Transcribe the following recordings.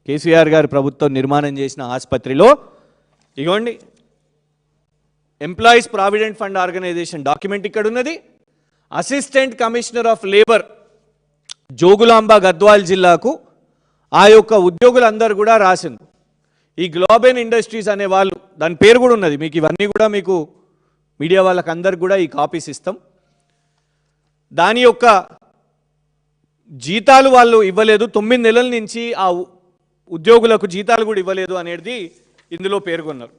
కేసీఆర్ గారి ప్రభుత్వం నిర్మాణం చేసిన ఆసుపత్రిలో ఇగోండి employees provident fund organisation document ఇక్కడ ఉన్నది. Assistant commissioner of labour Jogulamba Gadwal జిల్లాకు ఆ యొక్క ఉద్యోగులందరూ కూడా రాసింది. ఈ గ్లోబెన్ ఇండస్ట్రీస్ అనే వాళ్ళు, దాని పేరు కూడా ఉన్నది మీకు, ఇవన్నీ కూడా మీకు మీడియా వాళ్ళకి అందరికి కూడా ఈ కాపీస్ ఇస్తాం. దాని యొక్క జీతాలు వాళ్ళు ఇవ్వలేదు, 9 నెలల నుంచి ఆ ఉద్యోగులకు జీతాలు కూడా ఇవ్వలేదు అనేది ఇందులో పేర్కొన్నారు.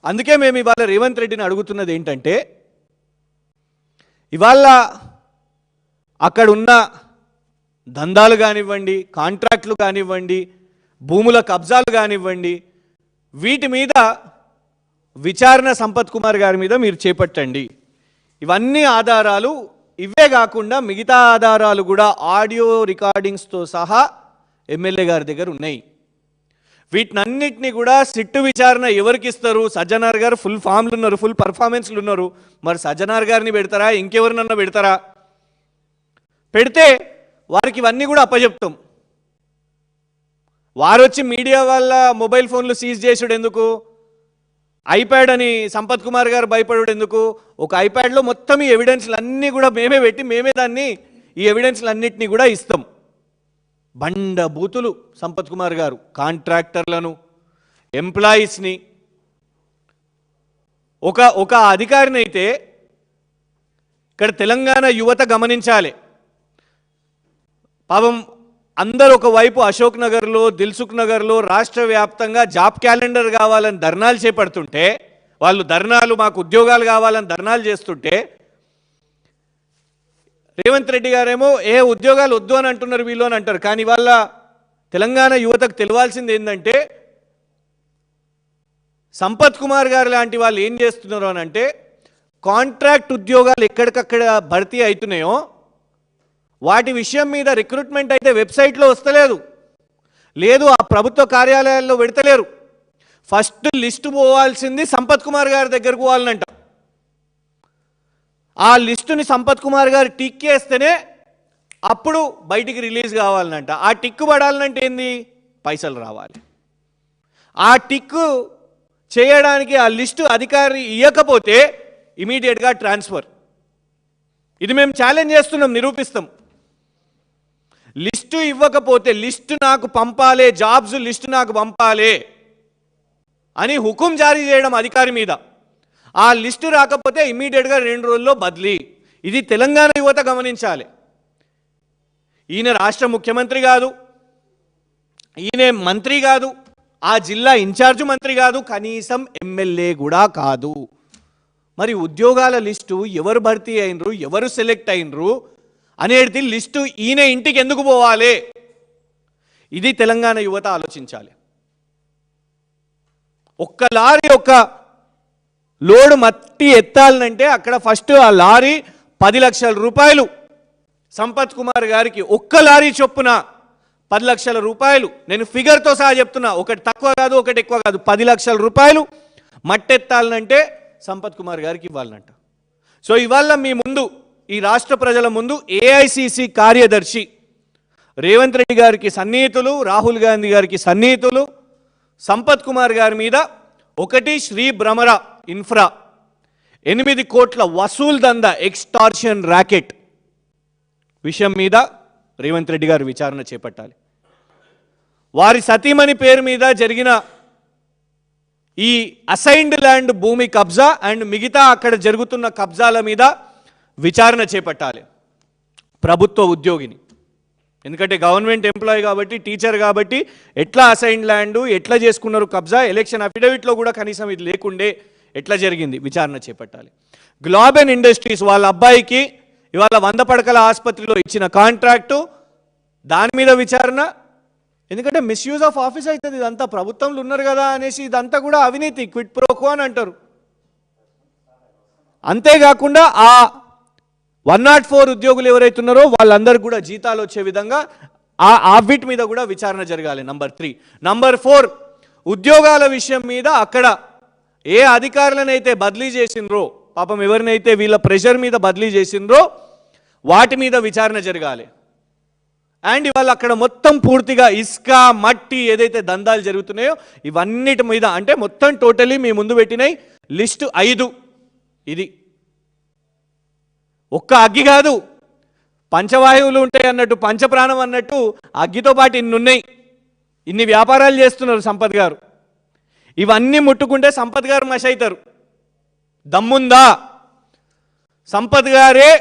అందుకే మేము ఇవాళ రేవంత్ రెడ్డిని అడుగుతున్నది ఏంటంటే, ఇవాళ అక్కడ ఉన్న దందాలు కానివ్వండి, కాంట్రాక్ట్లు కానివ్వండి, భూముల కబ్జాలు కానివ్వండి, వీటి మీద విచారణ సంపత్ కుమార్ గారి మీద మీరు చేపట్టండి. ఇవన్నీ ఆధారాలు, ఇవే కాకుండా మిగతా ఆధారాలు కూడా ఆడియో రికార్డింగ్స్తో సహా ఎమ్మెల్యే గారి దగ్గర ఉన్నాయి. వీటినన్నిటినీ కూడా సిట్టు విచారణ ఎవరికి ఇస్తారు? సజ్జనార్ గారు ఫుల్ ఫామ్లు ఉన్నారు, ఫుల్ పర్ఫార్మెన్స్లు ఉన్నారు. మరి సజ్జనార్ గారిని పెడతారా, ఇంకెవరినన్నా పెడతారా? పెడితే వారికి ఇవన్నీ కూడా అప్పచెప్తాం. వారు వచ్చి మీడియా వాళ్ళ మొబైల్ ఫోన్లు సీజ్ చేసుడు ఎందుకు? ఐప్యాడ్ అని సంపత్ కుమార్ గారు భయపడు ఎందుకు? ఒక ఐప్యాడ్లో మొత్తం ఈ ఎవిడెన్స్లు అన్నీ కూడా మేమే పెట్టి మేమే దాన్ని ఈ ఎవిడెన్స్లు అన్నింటినీ కూడా ఇస్తాం. బండ బూతులు సంపత్ కుమార్ గారు కాంట్రాక్టర్లను, ఎంప్లాయీస్ని, ఒక అధికారిని అయితే ఇక్కడ తెలంగాణ యువత గమనించాలి. పాపం అందరూ ఒకవైపు అశోక్ నగర్లో, దిల్సుఖ్ నగర్లో రాష్ట్ర వ్యాప్తంగా జాబ్ క్యాలెండర్ కావాలని ధర్నాలు చేపడుతుంటే, వాళ్ళు ధర్నాలు మాకు ఉద్యోగాలు కావాలని ధర్నాలు చేస్తుంటే, రేవంత్ రెడ్డి గారేమో ఉద్యోగాలు వద్దు అని అంటున్నారు వీళ్ళు అని అంటారు. కానీ వాళ్ళ తెలంగాణ యువతకు తెలియాల్సింది ఏంటంటే, సంపత్ కుమార్ గారు లాంటి వాళ్ళు ఏం చేస్తున్నారు అని అంటే, కాంట్రాక్ట్ ఉద్యోగాలు ఎక్కడికక్కడ భర్తీ అవుతున్నాయో వాటి విషయం మీద రిక్రూట్మెంట్ అయితే వెబ్సైట్లో వస్తలేదు, లేదు ఆ ప్రభుత్వ కార్యాలయాల్లో పెడతలేరు. ఫస్ట్ లిస్టు పోవాల్సింది సంపత్ కుమార్ గారి దగ్గరకు పోవాలనంట. ఆ లిస్టుని సంపత్ కుమార్ గారు టిక్ చేస్తేనే అప్పుడు బయటికి రిలీజ్ కావాలనంట. ఆ టిక్కు పడాలంటే ఏంది? పైసలు రావాలి. ఆ టిక్కు చేయడానికి ఆ లిస్టు అధికారి ఇవ్వకపోతే ఇమీడియట్గా ట్రాన్స్ఫర్. ఇది మేము ఛాలెంజ్ చేస్తున్నాం, నిరూపిస్తాం. లిస్టు ఇవ్వకపోతే లిస్టు నాకు పంపాలే, జాబ్స్ లిస్టు నాకు పంపాలే అని హుకుం జారీ చేయడం అధికారి మీద. ఆ లిస్టు రాకపోతే ఇమీడియట్గా 2 రోజుల్లో బదిలీ. ఇది తెలంగాణ యువత గమనించాలి. ఈయన రాష్ట్ర ముఖ్యమంత్రి కాదు, ఈయన మంత్రి కాదు, ఆ జిల్లా ఇన్ఛార్జ్ మంత్రి కాదు, కనీసం ఎమ్మెల్యే కూడా కాదు. మరి ఉద్యోగాల లిస్టు ఎవరు భర్తీ అయినరు, ఎవరు సెలెక్ట్ అయినరు అనేది లిస్టు ఈయన ఇంటికి ఎందుకు పోవాలి? ఇది తెలంగాణ యువత ఆలోచించాలి. ఒక్క లారీ ఒక లోడు మట్టి ఎత్తాలంటే అక్కడ ఫస్ట్ ఆ లారీ 10 లక్షల రూపాయలు సంపత్ కుమార్ గారికి, ఒక్క లారీ చొప్పున 10 లక్షల రూపాయలు. నేను ఫిగర్తో సహా చెప్తున్నా, ఒకటి తక్కువ కాదు ఒకటి ఎక్కువ కాదు, 10 లక్షల రూపాయలు మట్టెత్తాలంటే సంపత్ కుమార్ గారికి ఇవ్వాలంట. సో ఇవాళ మీ ముందు, ఈ రాష్ట్ర ప్రజల ముందు ఏఐసిసి కార్యదర్శి రేవంత్ రెడ్డి గారికి సన్నిహితులు, రాహుల్ గాంధీ గారికి సన్నిహితులు సంపత్ కుమార్ గారి మీద ఒకటి శ్రీ భ్రమర ఇన్ఫ్రా 8 కోట్ల వసూల్ దందా, ఎక్స్టార్షన్ ర్యాకెట్ విషయం మీద రేవంత్ రెడ్డి గారు విచారణ చేపట్టాలి. వారి సతీమణి పేరు మీద జరిగిన ఈ అసైన్డ్ ల్యాండ్ భూమి కబ్జా అండ్ మిగతా అక్కడ జరుగుతున్న కబ్జాల మీద విచారణ చేపట్టాలి ప్రభుత్వ ఉద్యోగిని. ఎందుకంటే గవర్నమెంట్ ఎంప్లాయీ కాబట్టి, టీచర్ కాబట్టి, ఎట్లా అసైన్డ్ ల్యాండ్ ఎట్లా చేసుకున్నారు కబ్జా, ఎలక్షన్ అఫిడవిట్లో కూడా కనీసం ఇది లేకుండే ఎట్లా జరిగింది, విచారణ చేపట్టాలి. గ్లోబెన్ ఇండస్ట్రీస్ వాళ్ళ అబ్బాయికి ఇవాళ 100 పడకల ఆసుపత్రిలో ఇచ్చిన కాంట్రాక్టు, దాని మీద విచారణ. ఎందుకంటే మిస్యూజ్ ఆఫ్ ఆఫీస్ అవుతుంది, ఇదంతా ప్రభుత్వంలో ఉన్నారు కదా అనేసి ఇదంతా కూడా అవినీతి, క్విట్ ప్రోకో అని అంటారు. అంతేకాకుండా ఆ 104 ఉద్యోగులు ఎవరైతే ఉన్నారో వాళ్ళందరూ కూడా జీతాలు వచ్చే విధంగా ఆ వీటి మీద కూడా విచారణ జరగాలి. నంబర్ 3. నంబర్ 4, ఉద్యోగాల విషయం మీద అక్కడ ఏ అధికారులనైతే బదిలీ చేసిండ్రో, పాపం ఎవరినైతే వీళ్ళ ప్రెషర్ మీద బదిలీ చేసిండ్రో వాటి మీద విచారణ జరగాలి. అండ్ ఇవాళ అక్కడ మొత్తం పూర్తిగా ఇసుక మట్టి ఏదైతే దందాలు జరుగుతున్నాయో ఇవన్నిటి మీద అంటే మొత్తం టోటలీ మీ ముందు పెట్టినాయి లిస్టు 5. ఇది ఒక్క అగ్గి కాదు, పంచవాయువులు ఉంటాయి అన్నట్టు, పంచప్రాణం అన్నట్టు అగ్గితో పాటు ఇన్ని ఉన్నాయి. ఇన్ని వ్యాపారాలు చేస్తున్నారు సంపత్ గారు. ఇవన్నీ ముట్టుకుంటే సంపత్ గారు మష అవుతారు. దమ్ముందా సంపత్ గారే?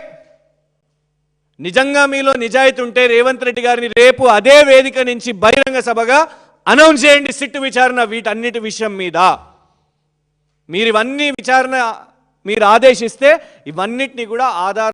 నిజంగా మీలో నిజాయితీ ఉంటే రేవంత్ రెడ్డి గారిని రేపు అదే వేదిక నుంచి బహిరంగ సభగా అనౌన్స్ చేయండి సిట్టు విచారణ వీటన్నిటి విషయం మీద. మీరు ఇవన్నీ విచారణ మీరు ఆదేశిస్తే ఇవన్నిటిని కూడా ఆధార